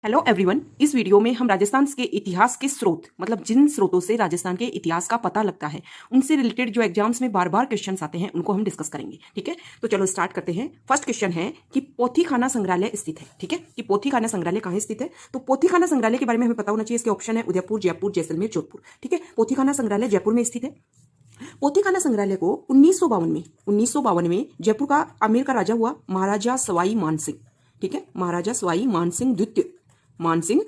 Hello everyone. इस video में हम राजस्थान के इतिहास के स्रोत मतलब जिन स्रोतों से राजस्थान के इतिहास का पता लगता है उनसे रिलेटेड जो एग्जाम्स में बार बार क्वेश्चंस आते हैं उनको हम डिस्कस करेंगे। ठीक है, तो चलो स्टार्ट करते हैं। फर्स्ट क्वेश्चन है कि पोथीखाना संग्रहालय स्थित है। ठीक है, कि पोथीखाना संग्रहालय कहाँ स्थित है। तो पोथीखाना संग्रहालय के बारे में हमें पता होना चाहिए। इसके ऑप्शन है उदयपुर, जयपुर, जैसलमेर, जोधपुर। ठीक है, पोथीखाना संग्रहालय जयपुर में स्थित है। पोथीखाना संग्रहालय को 1952 में जयपुर का आमेर का राजा हुआ महाराजा सवाई मानसिंह। ठीक है, महाराजा सवाई मानसिंह द्वितीय, मानसिंह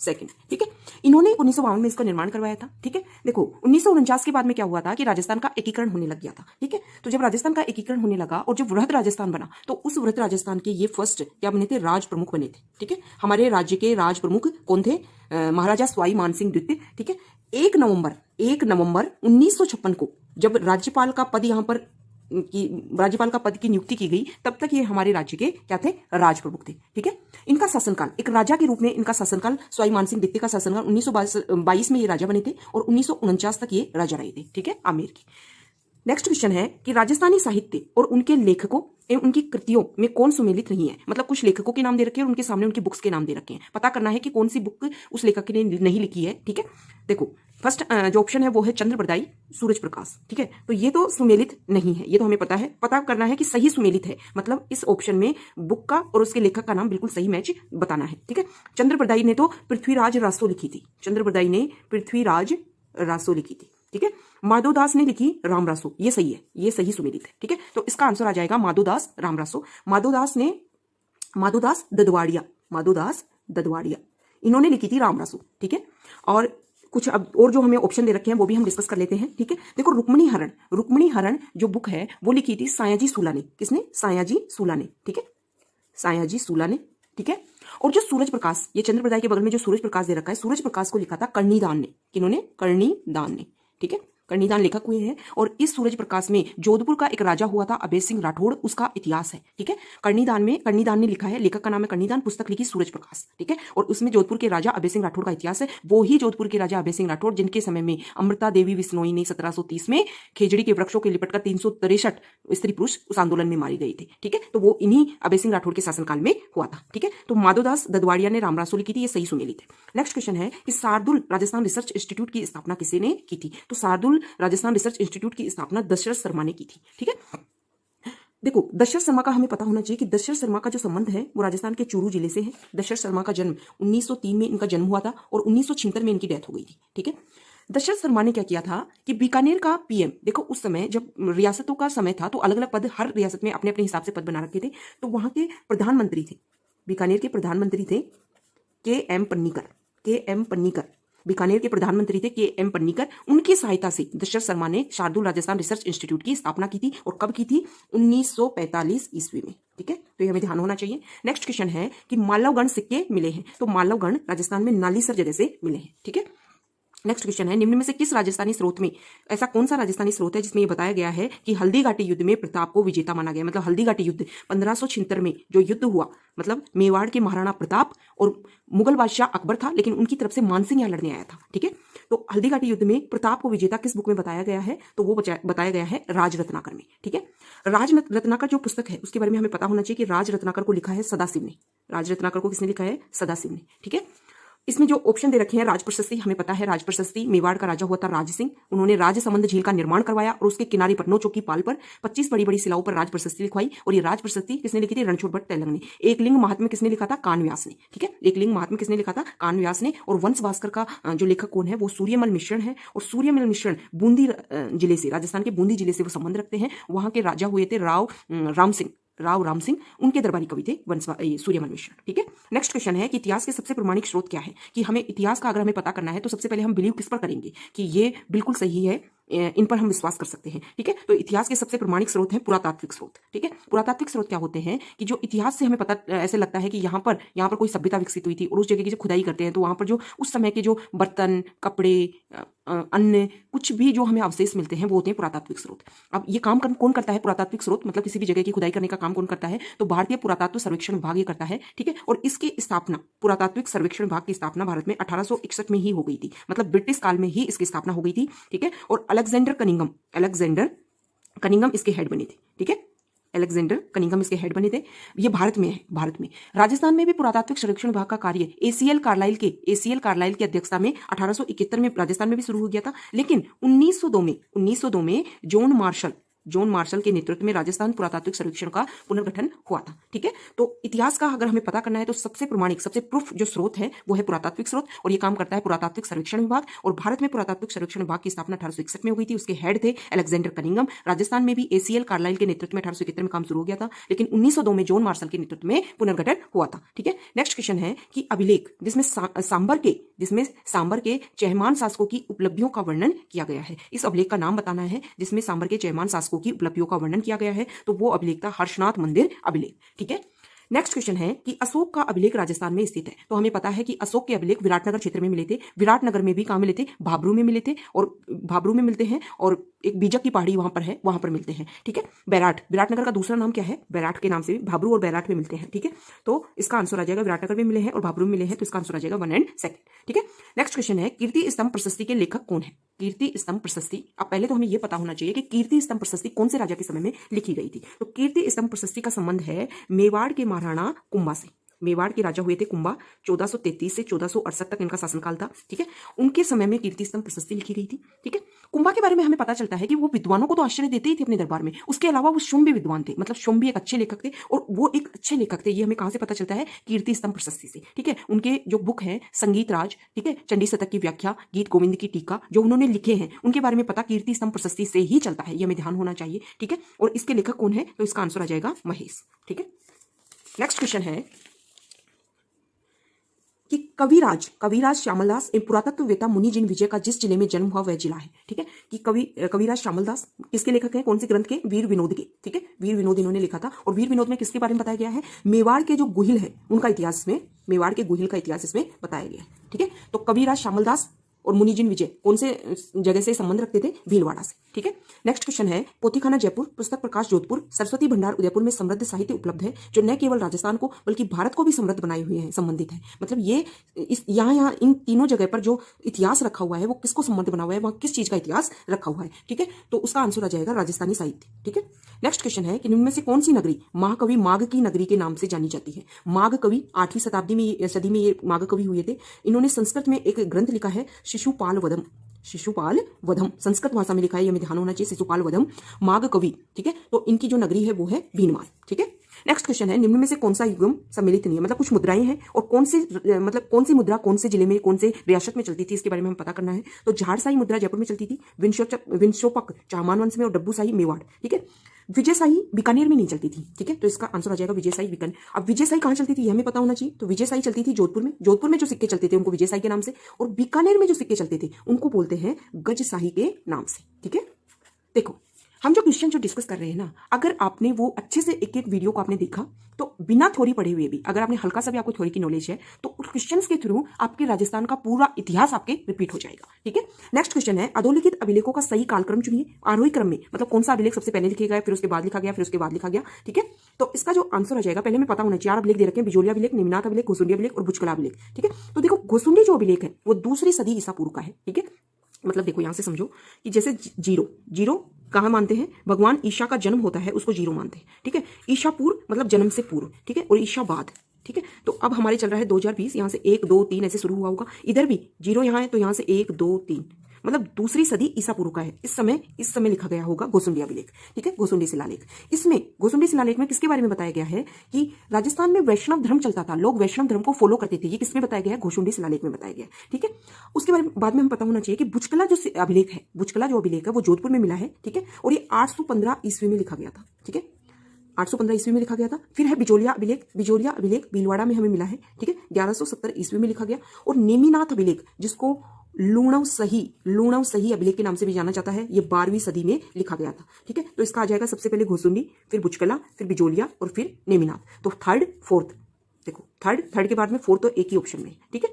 सेकंड। ठीक है, इन्होंने 1952 में इसका निर्माण करवाया था। ठीक है, देखो 1949 के बाद में क्या हुआ था कि राजस्थान का एकीकरण होने लग गया था। ठीक है, तो जब राजस्थान का एकीकरण होने लगा और जब वृहद राजस्थान बना तो उस वृहद राजस्थान के ये फर्स्ट क्या बने थे, राज प्रमुख बने थे। ठीक है, हमारे राज्य के राज प्रमुख कौन थे, महाराजा सवाई मानसिंह द्वितीय। ठीक है, 1 नवंबर 1956 को जब राज्यपाल का पद यहाँ पर राज्यपाल का पद की नियुक्ति की गई तब तक ये हमारे राज्य के क्या थे, राज प्रमुख थे। ठीक है, इनका शासनकाल एक राजा के रूप में, इनका शासनकाल सवाई मानसिंह द्वितीय का शासनकाल 1922 में ये राजा बने थे और 1949 तक ये राजा रहे थे। ठीक है, आमेर की। नेक्स्ट क्वेश्चन है कि राजस्थानी साहित्य और उनके लेखकों एवं उनकी कृतियों में कौन सुमेलित नहीं है। मतलब कुछ लेखकों के नाम दे रखे हैं और उनके सामने उनकी बुक्स के नाम दे रखे हैं। पता करना है कि कौन सी बुक उस लेखक ने नहीं लिखी है। ठीक है, देखो फर्स्ट जो ऑप्शन है वो है चंद्रप्रदायी, सूरज प्रकाश। ठीक है, तो ये तो सुमेलित नहीं है, ये तो हमें पता है। पता करना है कि सही सुमेलित है, मतलब इस ऑप्शन में बुक का और उसके लेखक का नाम बिल्कुल सही मैच बताना है। ठीक है, चंद्रप्रदायी ने तो पृथ्वीराज रासो लिखी थी। चंद्रप्रदायी ने पृथ्वीराज रासो लिखी थी। ठीक है, माधोदास ने लिखी रामरासो। ये सही है, ये सही सुमेलित है। ठीक है, तो इसका आंसर आ जाएगा माधोदास रामरासो। माधोदास ददवाड़िया इन्होंने लिखी थी रामरासो। ठीक है, और कुछ अब और जो हमें ऑप्शन दे रखे हैं वो भी हम डिस्कस कर लेते हैं। ठीक है, देखो रुक्मिणी हरण जो बुक है वो लिखी थी सायाजी सूला ने। किसने, सायाजी सूला ने। ठीक है, सायाजी सूला ने। ठीक है, और जो सूरज प्रकाश, ये चंद्रप्रदाय के बगल में जो सूरज प्रकाश दे रखा है, सूरज प्रकाश को लिखा था कर्णीदान ने। किन्होंने, कर्णीदान ने। ठीक है, कर्णीदान लेखक हुए हैं। और इस सूरज प्रकाश में जोधपुर का एक राजा हुआ था अभय सिंह राठौड़, उसका इतिहास है। ठीक है, कर्णीदान ने लिखा है, लेखक का नाम है कर्णीदान, पुस्तक लिखी सूरज प्रकाश। ठीक है, और उसमें जोधपुर के राजा अभय सिंह राठौड़ का इतिहास है। वो ही जोधपुर के राजा अभय सिंह राठौड़ जिनके समय में अमृता देवी बिश्नोई ने 1730 में खेजड़ी के वृक्षों के लिपटकर 363 स्त्री पुरुष उस आंदोलन में मारी गई थी। ठीक है, तो वो इन्हीं अभय सिंह राठौड़ के शासनकाल में हुआ था। ठीक है, तो माधोदास ददवाड़िया ने रामरासो लिखी थी, ये सही सुमेलित है। नेक्स्ट क्वेश्चन है कि शार्दुल राजस्थान रिसर्च इंस्टीट्यूट की स्थापना किसने की थी। तो शार्दुल राजस्थान रिसर्च इंस्टीट्यूट की स्थापना दशरथ शर्मा ने की थी। ठीक है, देखो दशरथ शर्मा का हमें पता होना चाहिए कि दशरथ शर्मा का जो संबंध है वो राजस्थान के चूरू जिले से है। दशरथ शर्मा का जन्म 1903 में इनका जन्म हुआ था और 1976 में इनकी डेथ हो गई थी। ठीक है, दशरथ शर्मा ने क्या किया था कि बीकानेर का पीएम, देखो उस समय जब रियासतों का समय था तो अलग अलग पद हर रियासत में अपने अपने हिसाब से पद बना रखे थे। तो वहां के प्रधानमंत्री थे, बीकानेर के प्रधानमंत्री थे के एम पन्नीकर। बीकानेर के प्रधानमंत्री थे के एम पन्नीकर। उनकी सहायता से दशरथ शर्मा ने शार्दुल राजस्थान रिसर्च इंस्टीट्यूट की स्थापना की थी। और कब की थी, 1945 ईस्वी में। ठीक है, तो ये हमें ध्यान होना चाहिए। नेक्स्ट क्वेश्चन है कि मालवगढ़ सिक्के मिले हैं। तो मालवगढ़ राजस्थान में नालीसर जगह से मिले हैं। ठीक है, नेक्स्ट क्वेश्चन है निम्न में से किस राजस्थानी स्रोत में, ऐसा कौन सा राजस्थानी स्रोत है जिसमें ये बताया गया है कि हल्दी घाटी युद्ध में प्रताप को विजेता माना गया। मतलब हल्दी घाटी युद्ध 1576 में जो युद्ध हुआ, मतलब मेवाड़ के महाराणा प्रताप और मुगल बादशाह अकबर था, लेकिन उनकी तरफ से मानसिंह यहाँ लड़ने आया था। ठीक है, तो हल्दी घाटी युद्ध में प्रताप को विजेता किस बुक में बताया गया है, तो वो बताया गया है राज रत्नाकर में। ठीक है, राज रत्नाकर जो पुस्तक है उसके बारे में हमें पता होना चाहिए कि राज रत्नाकर को लिखा है सदाशिव ने। राज रत्नाकर को किसने लिखा है, सदाशिव ने। ठीक है, इसमें जो ऑप्शन दे रखे हैं राज प्रशस्ति, हमें पता है राज प्रशस्ति मेवाड़ का राजा हुआ था राज सिंह। उन्होंने राजसमंद झील का निर्माण करवाया और उसके किनारे पर 9 चौकी पाल पर 25 बड़ी बड़ी शिलाओं पर राज प्रशस्ति लिखवाई। और ये राज प्रशस्ति किसने लिखी थी, रणछोड़ भट्ट तैलंग ने। एकलिंग महात्म्य किसने लिखा था, कानव्यास ने। ठीक है, एकलिंग महात्म्य किसने लिखा था, कानव्यास ने। और वंश भास्कर का जो लेखक कौन है, वो सूर्यमल मिश्रण है। और सूर्यमल मिश्रण बूंदी जिले से, राजस्थान के बूंदी जिले से वो संबंध रखते हैं। वहां के राजा हुए थे राव राम सिंह, उनके दरबारी कवि थे सूर्यमल मिश्र। ठीक है, नेक्स्ट क्वेश्चन है कि इतिहास के सबसे प्रमाणिक स्रोत क्या है। कि हमें इतिहास का अगर हमें पता करना है तो सबसे पहले हम बिलीव किस पर करेंगे कि ये बिल्कुल सही है, इन पर हम विश्वास कर सकते हैं। ठीक है, तो इतिहास के सबसे प्रमाणिक स्रोत है पुरातात्विक स्रोत। ठीक है, पुरातात्विक स्रोत क्या होते हैं कि जो इतिहास से हमें पता ऐसे लगता है कि यहाँ पर कोई सभ्यता विकसित हुई थी और उस जगह की जो खुदाई करते हैं तो वहां पर जो उस समय के जो बर्तन, कपड़े, अन्य कुछ भी जो हमें अवशेष मिलते हैं वो होते हैं पुरातात्विक स्रोत। अब ये काम कौन करता है, पुरातात्विक स्रोत मतलब किसी भी जगह की खुदाई करने का काम कौन करता है, तो भारतीय पुरातत्व सर्वेक्षण विभाग ये करता है। ठीक है, और इसकी स्थापना, पुरातात्विक सर्वेक्षण विभाग की स्थापना भारत में 1861 में ही हो गई थी। मतलब ब्रिटिश काल में ही इसकी स्थापना हो गई थी। ठीक है, और अलेक्जेंडर कनिंगम इसके हेड बने थे। ठीक है, अलेक्जेंडर कनिंघम इसके हेड बने थे। ये भारत में है, भारत में। राजस्थान में भी पुरातात्विक सर्वेक्षण विभाग का कार्य एसीएल कार्लाइल की अध्यक्षता में 1871 में राजस्थान में भी शुरू हो गया था, लेकिन 1902 में जॉन मार्शल के नेतृत्व में राजस्थान पुरातात्विक सर्वेक्षण का पुनर्गठन हुआ था। ठीक है, तो इतिहास का अगर हमें पता करना है तो सबसे प्रमाणिक, सबसे प्रूफ जो स्रोत है वो है पुरातात्विक स्रोत, और ये काम करता है पुरातात्विक सर्वेक्षण विभाग। और भारत में पुरातात्विक सर्वेक्षण विभाग की स्थापना 1861 में हो गई थी। उसके हेड थे अलेक्जेंडर कनिंघम। राजस्थान में भी एसीएल कार्लाइल के नेतृत्व में 1871 में काम शुरू हो गया था, लेकिन 1902 में जॉन मार्शल के नेतृत्व में पुनर्गठन हुआ था। ठीक है, नेक्स्ट क्वेश्चन है कि अभिलेख जिसमें सांबर के चहमान शासकों की उपलब्धियों का वर्णन किया गया है, इस अभिलेख का नाम बताना है जिसमें सांबर के चहमान शासकों की उपलब्धियों का वर्णन किया गया है, तो वो अभिलेख था हर्षनाथ मंदिर अभिलेख। ठीक है, नेक्स्ट क्वेश्चन है कि अशोक का अभिलेख राजस्थान में स्थित है, तो हमें पता है कि अशोक के अभिलेख विराटनगर क्षेत्र में मिले थे। विराटनगर में भी कहां मिले थे? भाबरू में मिले थे, और भाबरू में मिलते हैं, और एक बीजक की पहाड़ी वहां पर है, वहां पर मिलते हैं। ठीक है, बैराट, विराटनगर का दूसरा नाम क्या है? बैराट के नाम से भी भाबरू और बैराट में मिलते हैं। ठीक है, तो इसका आंसर आ जाएगा विराटनगर में मिले हैं और भाबरू में मिले हैं, तो इसका आंसर आ जाएगा 1 एंड 2। ठीक है, नेक्स्ट क्वेश्चन है कीर्ति स्तंभ प्रशस्ति के लेखक कौन है? कीर्ति स्तंभ प्रशस्ति, अब पहले तो हमें यह पता होना चाहिए कि कीर्ति स्तंभ प्रशस्ति कौन से राजा के समय में लिखी गई थी। तो कीर्ति स्तंभ प्रशस्ति का संबंध है मेवाड़ के महाराणा कुंभा से। मेवाड़ के राजा हुए थे कुंभा, 1433 से 1468 तक इनका शासनकाल था। ठीक है, उनके समय में कीर्ति स्तंभ प्रशस्ति लिखी गई थी। ठीक है, कुंभा के बारे में हमें पता चलता है कि वो विद्वानों को तो आश्चर्य देते ही थे अपने दरबार में, उसके अलावा वो शुंभी विद्वान थे, मतलब शुंभी एक अच्छे लेखक थे, और वो एक अच्छे लेखक थे। ये हमें कहां से पता चलता है? कीर्ति स्तंभ प्रशस्ति से। ठीक है, उनके जो बुक है संगीत राज, ठीक है, चंडी शतक की व्याख्या, गीत गोविंद की टीका, जो उन्होंने लिखे हैं उनके बारे में पता कीर्ति स्तंभ प्रशस्ति से ही चलता है, ये हमें ध्यान होना चाहिए। ठीक है, और इसके लेखक कौन है? तो इसका आंसर आ जाएगा महेश। ठीक है, नेक्स्ट क्वेश्चन है कि कविराज श्यामलदास पुरातत्ववेत्ता मुनिजिन विजय का जिस जिले में जन्म हुआ वह जिला है। ठीक है, कि कविराज श्यामलदास किसके लेखक हैं? कौन से ग्रंथ के? वीर विनोद के। ठीक है, वीर विनोद इन्होंने लिखा था, और वीर विनोद में किसके बारे में बताया गया है? मेवाड़ के जो गुहिल है उनका इतिहास में, मेवाड़ के गुहिल का इतिहास इसमें बताया गया है। ठीक है, तो कविराज श्यामलदास और मुनिजिन विजय कौन से जगह से संबंध रखते थे? भीलवाड़ा से। ठीक है, नेक्स्ट क्वेश्चन है पोथीखाना जयपुर, पुस्तक प्रकाश जोधपुर, सरस्वती भंडार उदयपुर में समृद्ध साहित्य उपलब्ध है जो न केवल राजस्थान को बल्कि भारत को भी समृद्ध बनाए हुए हैं, संबंधित है। मतलब ये यहाँ इन तीनों जगह पर जो इतिहास रखा हुआ है वो किसको संबंध बना हुआ है, वहां किस चीज का इतिहास रखा हुआ है। ठीक है, तो उसका आंसर आ जाएगा राजस्थानी साहित्य। ठीक है, नेक्स्ट क्वेश्चन है कि निम्न में से कौन सी नगरी महाकवि माघ की नगरी के नाम से जानी जाती है? माघ कवि 8वीं सदी में ये माघ कवि हुए थे। इन्होंने संस्कृत में एक ग्रंथ लिखा है शिशुपाल वधम, संस्कृत भाषा में लिखा है, ये हमें ध्यान होना चाहिए। शिशुपाल वधम माघ कवि। ठीक है, तो इनकी जो नगरी है वो है भीनमाल। ठीक है, नेक्स्ट क्वेश्चन है निम्न में से कौन सा युग्म सम्मिलित नहीं है? मतलब कुछ मुद्राएं हैं और कौन सी मुद्रा कौन से जिले में, कौन से रियासत में चलती थी, इसके बारे में हमें पता करना है। तो झाड़साई मुद्रा जयपुर में चलती थी, विंशोपक चाहमान वंश में, और डब्बूसाही मेवाड़। ठीक है, विजयसाई बीकानेर में नहीं चलती थी। ठीक है, तो इसका आंसर आ जाएगा विजयसाई बीकानेर। अब विजयसाई कहां चलती थी ये हमें पता होना चाहिए। तो विजयसाई चलती थी जोधपुर में। जोधपुर में जो सिक्के चलते थे उनको विजयसाई के नाम से, और बीकानेर में जो सिक्के चलते थे उनको बोलते हैं गजसाही के नाम से। ठीक है, देखो हम जो क्वेश्चन जो डिस्कस कर रहे हैं ना, अगर आपने वो अच्छे से एक एक वीडियो को आपने देखा तो बिना थ्योरी पढ़े हुए भी, अगर आपने हल्का सा भी आपको थ्योरी की नॉलेज है, तो उस क्वेश्चंस के थ्रू आपके राजस्थान का पूरा इतिहास आपके रिपीट हो जाएगा। ठीक है, नेक्स्ट क्वेश्चन है अधोलिखित अभिलेखों का सही कालक्रम चुनिए। आरोही क्रम में, मतलब कौन सा अभिलेख सबसे पहले लिखे गया, फिर उसके बाद लिखा गया, फिर उसके बाद लिखा गया। ठीक है, तो इसका जो आंसर आ जाएगा, पहले हमें पता होना चाहिए 4 अभिलेख दे रखे हैं, बिजोलिया अभिलेख, निमिनाथ अभिलेख, घोसुंडी अभिलेख और बुचकला अभिलेख। ठीक है, तो देखो घोसुंडी जो अभिलेख है वो 2री सदी ईसा पूर्व का है। ठीक है, मतलब देखो यहां से समझो कि जैसे जीरो कहां मानते हैं? भगवान ईशा का जन्म होता है उसको जीरो मानते हैं। ठीक है, ईशा पूर्व मतलब जन्म से पूर्व। ठीक है, और ईशा बाद। ठीक है, तो अब हमारे चल रहा है 2020, यहां से 1 2 3 ऐसे शुरू हुआ होगा। इधर भी जीरो यहां है तो यहां से 1 2 3, मतलब 2री सदी ईसा पूर्व का है। इस समय लिखा गया होगा घोसुंडी अभिलेख। ठीक है, घोसुंडी शिलालेख। इसमें घोसुंडी शिलालेख में किसके बारे में बताया गया है कि राजस्थान में वैष्णव धर्म चलता था, लोग वैष्णव धर्म को फॉलो करते थे। ये किसमें बताया गया है? घोसुंडी शिलालेख में बताया गया। ठीक है, उसके बाद में हमें पता होना चाहिए कि बुचकला जो अभिलेख है, बुचकला जो अभिलेख है वो जोधपुर में मिला है। ठीक है, और ये 815 ईस्वी में लिखा गया था। ठीक है, 815 ईस्वी में लिखा गया था। फिर है बिजोलिया अभिलेख भीलवाड़ा में हमें मिला है। ठीक है, 1170 ईस्वी में लिखा गया। और नेमिनाथ अभिलेख जिसको लूणव सही अभिलेख के नाम से भी जाना जाता है, ये 12वीं सदी में लिखा गया था। ठीक है, तो इसका आ जाएगा सबसे पहले घोसुंडी, फिर बुचकला, फिर बिजोलिया और फिर नेमिनाथ। तो फोर्थ देखो थर्ड के बाद में फोर्थ तो एक ही ऑप्शन में। ठीक है,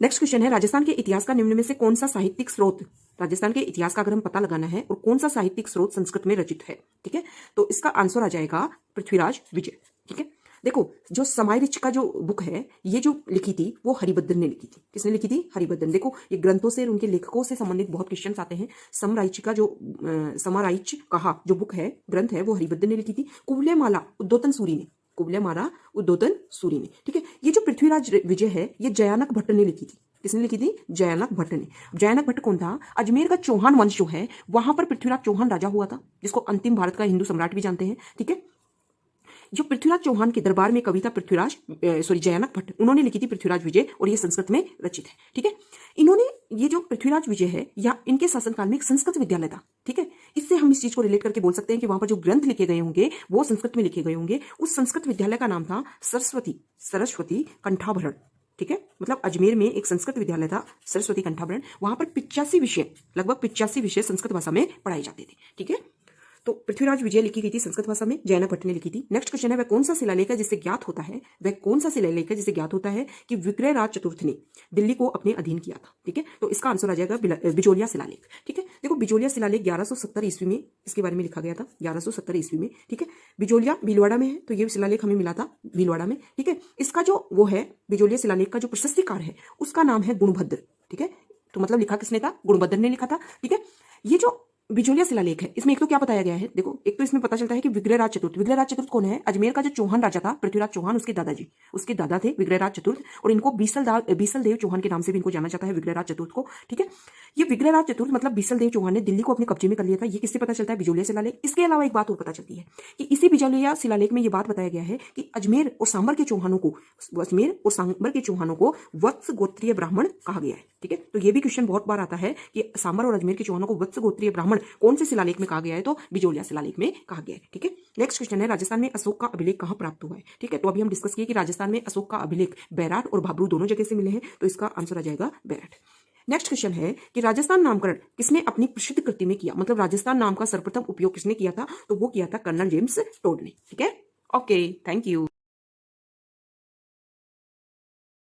नेक्स्ट क्वेश्चन है राजस्थान के इतिहास का निम्न में से कौन सा साहित्यिक स्रोत, राजस्थान के इतिहास का अगर हम पता लगाना है, और कौन सा साहित्यिक स्रोत संस्कृत में रचित है। ठीक है, तो इसका आंसर आ जाएगा पृथ्वीराज विजय। ठीक है, देखो जो समायरिच का जो बुक है ये जो लिखी थी वो हरिभद्रन ने लिखी थी। किसने लिखी थी? हरिभद्रन। देखो ये ग्रंथों से और उनके लेखकों से संबंधित बहुत क्वेश्चंस आते हैं। समराइच का जो समाराइच कहा जो बुक है ग्रंथ है वो हरिभद्रन ने लिखी थी। कुवलयमाला उद्योतन सूरी ने, कुवलयमाला उद्योतन सूरी ने, ठीक है। ये जो पृथ्वीराज विजय है ये जयानक भट्ट ने लिखी थी। किसने लिखी थी? जयानक भट्ट ने। जयानक भट्ट कौन था? अजमेर का चौहान वंश जो है वहां पर पृथ्वीराज चौहान राजा हुआ था, जिसको अंतिम भारत का हिंदू सम्राट भी जानते हैं, ठीक है। जो पृथ्वीराज चौहान के दरबार में कविता जयानक भट्ट उन्होंने लिखी थी पृथ्वीराज विजय, और ये संस्कृत में रचित है, ठीक है। इन्होंने ये जो पृथ्वीराज विजय है या इनके शासनकाल में एक संस्कृत विद्यालय था, ठीक है। इससे हम इस चीज को रिलेट करके बोल सकते हैं कि वहां पर जो ग्रंथ लिखे गए होंगे वो संस्कृत में लिखे गए होंगे। उस संस्कृत विद्यालय का नाम था सरस्वती कंठाभरण, ठीक है। मतलब अजमेर में एक संस्कृत विद्यालय था सरस्वती कंठाभरण, वहां पर 85 विषय, लगभग 85 विषय संस्कृत भाषा में पढ़ाए जाते थे, ठीक है। तो पृथ्वीराज विजय लिखी गई थी संस्कृत भाषा में, जयानक भट्ट ने लिखी थी। नेक्स्ट क्वेश्चन है वह कौन सा शिलालेख है जिससे ज्ञात होता है, वह कौन सा शिलालेख है जिससे ज्ञात होता है कि विक्रयराज चतुर्थ ने दिल्ली को अपने अधीन किया था, ठीक है। तो इसका आंसर आ जाएगा बिजोलिया शिलालेख, ठीक है। देखो बिजोलिया शिलालेख 1170 ईस्वी में इसके बारे में लिखा गया था, 1170 ईस्वी में, ठीक है। बिजोलिया भीलवाड़ा में है, तो ये शिलालेख हमें मिला था भीलवाड़ा में, ठीक है। इसका जो वो है बिजोलिया शिलालेख का जो प्रशस्तिकार है उसका नाम है गुणभद्र, ठीक है। तो मतलब लिखा किसने था? गुणभद्र ने लिखा था, ठीक है। ये जो बिजोलिया शिलालेख है इसमें एक तो क्या बताया गया है, देखो एक तो इसमें पता चलता है कि विक्रयराज चतुर्थ कौन है? अजमेर का जो चौहान राजा था पृथ्वीराज चौहान, उसके दादाजी, उसके दादा थे विक्रयराज चतुर्थ, और इनको बीसल देव चौहान के नाम से भी इनको जाना जाता है विक्रयराज चतुर्थ को, ठीक है। ये विक्रयराज चतुर्थ मतलब बीसल देव चौहान ने दिल्ली को अपने कब्जे में कर लिया था, ये किससे पता चलता है? बिजोलिया शिलालेख। इसके अलावा एक बात और पता चलती है कि इसी बिजोलिया शिलालेख में ये बात बताया गया है कि अजमेर और सांबर के चौहानों को वत्स गोत्रीय ब्राह्मण कहा गया है, ठीक है। तो ये भी क्वेश्चन बहुत बार आता है कि सांबर और अजमेर के चौहानों को वत्स गोत्रीय ब्राह्मण कौन से शिलालेख में कहा गया है? तो बिजोलिया शिलालेख में कहा गया है, ठीक है। नेक्स्ट क्वेश्चन है राजस्थान में अशोक का अभिलेख कहां प्राप्त हुआ है, ठीक है। तो अभी हम डिस्कस किए कि राजस्थान में अशोक का अभिलेख बैराट और भाबरू दोनों जगह से मिले हैं, तो इसका आंसर आ जाएगा बैराट। नेक्स्ट क्वेश्चन है कि राजस्थान नामकरण किसने अपनी प्रसिद्ध कृति में किया, मतलब राजस्थान नाम का सर्वप्रथम उपयोग किसने किया था? तो वो किया था कर्नल जेम्स टोड ने, ठीक है। Okay, thank you.